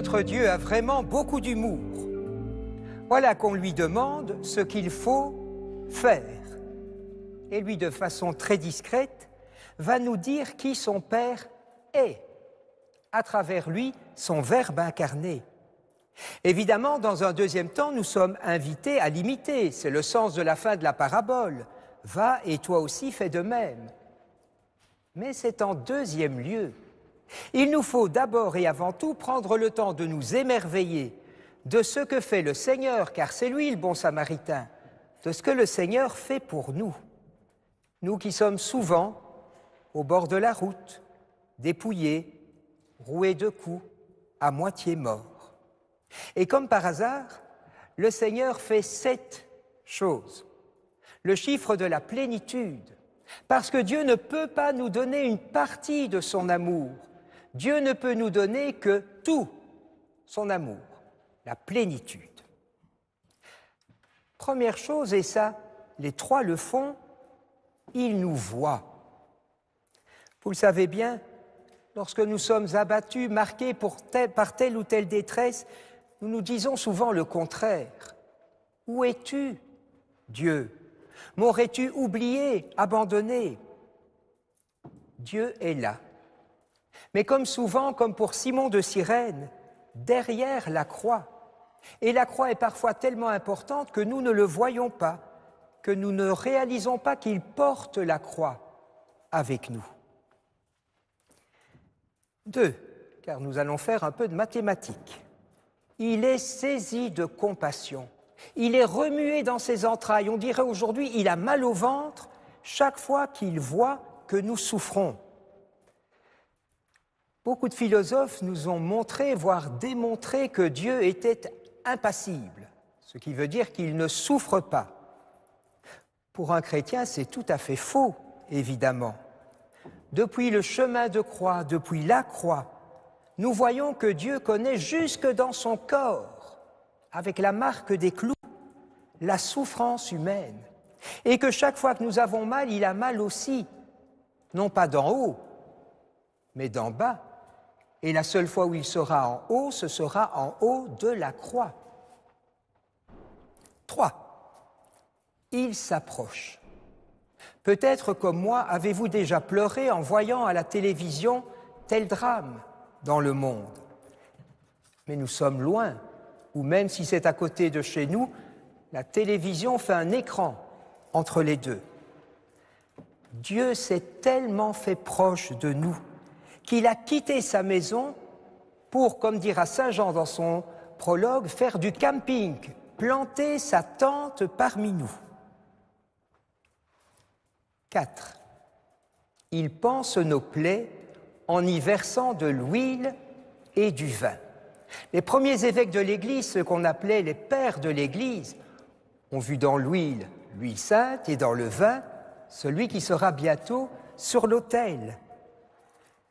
notre Dieu a vraiment beaucoup d'humour. Voilà qu'on lui demande ce qu'il faut faire. Et lui, de façon très discrète, va nous dire qui son Père est, à travers lui, son Verbe incarné. Évidemment, dans un deuxième temps, nous sommes invités à l'imiter. C'est le sens de la fin de la parabole. Va et toi aussi fais de même. Mais c'est en deuxième lieu. Il nous faut d'abord et avant tout prendre le temps de nous émerveiller de ce que fait le Seigneur, car c'est lui le bon Samaritain, de ce que le Seigneur fait pour nous. Nous qui sommes souvent au bord de la route, dépouillés, roués de coups, à moitié morts. Et comme par hasard, le Seigneur fait 7 choses, le chiffre de la plénitude, parce que Dieu ne peut pas nous donner une partie de son amour. Dieu ne peut nous donner que tout son amour, la plénitude. Première chose, et ça, les 3 le font, il nous voit. Vous le savez bien, lorsque nous sommes abattus, marqués par telle ou telle détresse, nous nous disons souvent le contraire. Où es-tu, Dieu? M'aurais-tu oublié, abandonné? Dieu est là. Mais comme souvent, comme pour Simon de Cyrène, derrière la croix. Et la croix est parfois tellement importante que nous ne le voyons pas, que nous ne réalisons pas qu'il porte la croix avec nous. 2, car nous allons faire un peu de mathématiques. Il est saisi de compassion. Il est remué dans ses entrailles. On dirait aujourd'hui, il a mal au ventre chaque fois qu'il voit que nous souffrons. Beaucoup de philosophes nous ont montré, voire démontré que Dieu était impassible, ce qui veut dire qu'il ne souffre pas. Pour un chrétien, c'est tout à fait faux, évidemment. Depuis le chemin de croix, depuis la croix, nous voyons que Dieu connaît jusque dans son corps, avec la marque des clous, la souffrance humaine. Et que chaque fois que nous avons mal, il a mal aussi, non pas d'en haut, mais d'en bas. Et la seule fois où il sera en haut, ce sera en haut de la croix. 3. Il s'approche. Peut-être comme moi, avez-vous déjà pleuré en voyant à la télévision tel drame dans le monde. Mais nous sommes loin, ou même si c'est à côté de chez nous, la télévision fait un écran entre les deux. Dieu s'est tellement fait proche de nous qu'il a quitté sa maison pour, comme dira Saint Jean dans son prologue, faire du camping, planter sa tente parmi nous. 4. Il panse nos plaies en y versant de l'huile et du vin. Les premiers évêques de l'Église, ceux qu'on appelait les pères de l'Église, ont vu dans l'huile sainte et dans le vin celui qui sera bientôt sur l'autel.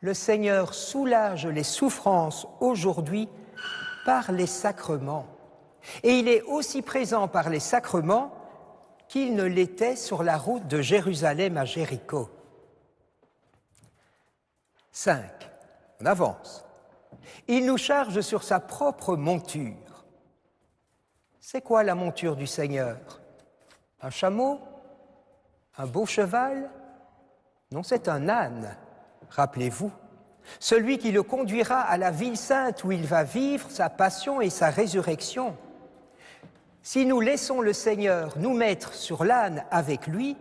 Le Seigneur soulage les souffrances aujourd'hui par les sacrements. Et il est aussi présent par les sacrements qu'il ne l'était sur la route de Jérusalem à Jéricho. 5. On avance. Il nous charge sur sa propre monture. C'est quoi la monture du Seigneur? Un chameau? Un beau cheval? Non, c'est un âne, rappelez-vous. Celui qui le conduira à la ville sainte où il va vivre sa passion et sa résurrection. Si nous laissons le Seigneur nous mettre sur l'âne avec lui,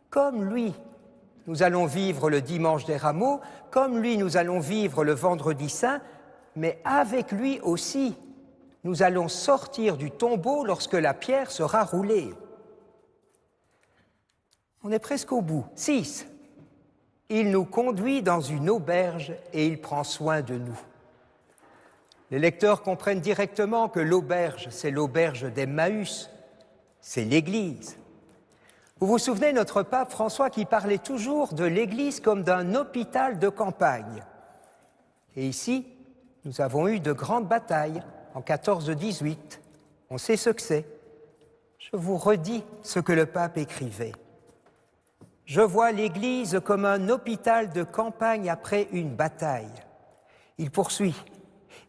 comme lui, nous allons vivre le dimanche des rameaux, comme lui, nous allons vivre le vendredi saint, mais avec lui aussi, nous allons sortir du tombeau lorsque la pierre sera roulée. On est presque au bout. 6. Il nous conduit dans une auberge et il prend soin de nous. Les lecteurs comprennent directement que l'auberge, c'est l'auberge d'Emmaüs, c'est l'Église. Vous vous souvenez, notre pape François qui parlait toujours de l'Église comme d'un hôpital de campagne. Et ici, nous avons eu de grandes batailles en 14-18. On sait ce que c'est. Je vous redis ce que le pape écrivait. Je vois l'Église comme un hôpital de campagne après une bataille. Il poursuit.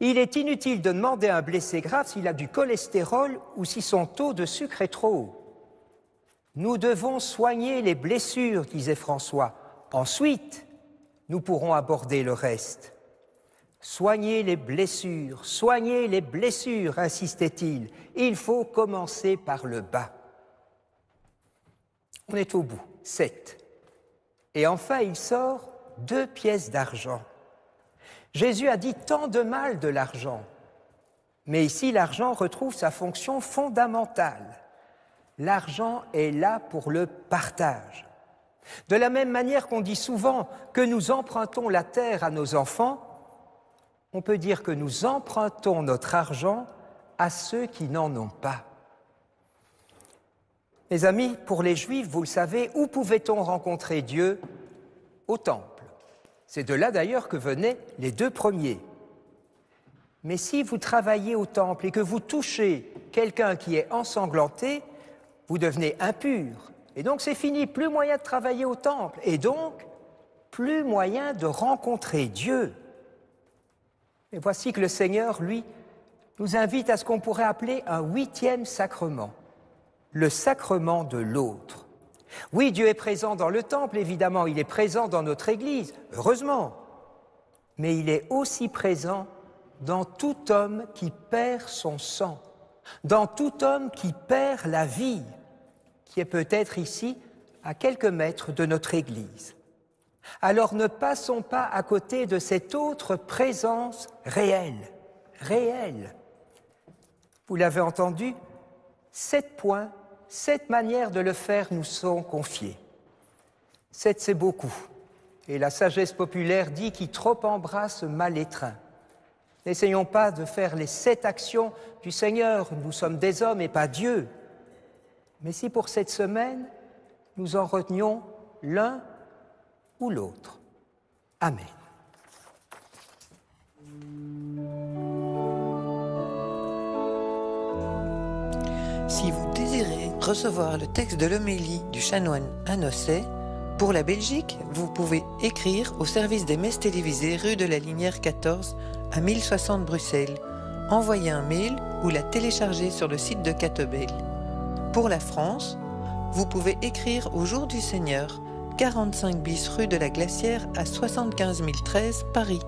Il est inutile de demander à un blessé grave s'il a du cholestérol ou si son taux de sucre est trop haut. Nous devons soigner les blessures, disait François. Ensuite, nous pourrons aborder le reste. Soignez les blessures, insistait-il. Il faut commencer par le bas. On est au bout, 7. Et enfin, il sort 2 pièces d'argent. Jésus a dit tant de mal de l'argent. Mais ici, l'argent retrouve sa fonction fondamentale. L'argent est là pour le partage. De la même manière qu'on dit souvent que nous empruntons la terre à nos enfants, on peut dire que nous empruntons notre argent à ceux qui n'en ont pas. Mes amis, pour les Juifs, vous le savez, où pouvait-on rencontrer Dieu? Au temple. C'est de là d'ailleurs que venaient les 2 premiers. Mais si vous travaillez au temple et que vous touchez quelqu'un qui est ensanglanté, vous devenez impur. Et donc c'est fini, plus moyen de travailler au temple. Et donc, plus moyen de rencontrer Dieu. Et voici que le Seigneur, lui, nous invite à ce qu'on pourrait appeler un 8e sacrement, le sacrement de l'autre. Oui, Dieu est présent dans le temple, évidemment, il est présent dans notre Église, heureusement, mais il est aussi présent dans tout homme qui perd son sang, dans tout homme qui perd la vie, qui est peut-être ici à quelques mètres de notre Église. Alors ne passons pas à côté de cette autre présence réelle. Vous l'avez entendu, 7 points, 7 manières de le faire nous sont confiées. 7, c'est beaucoup. Et la sagesse populaire dit « qui trop embrasse mal étreint ». N'essayons pas de faire les 7 actions du Seigneur, nous sommes des hommes et pas Dieu. Mais si pour cette semaine, nous en retenions l'un ou l'autre. Amen. Si vous désirez recevoir le texte de l'homélie du chanoine Anosset, pour la Belgique, vous pouvez écrire au service des messes télévisées rue de la Linière 14 à 1060 Bruxelles, envoyer un mail ou la télécharger sur le site de Catebel. Pour la France, vous pouvez écrire au Jour du Seigneur, 45 bis rue de la Glacière à 75 013 Paris.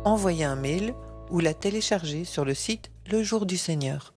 Envoyez un mail ou la télécharger sur le site Le Jour du Seigneur.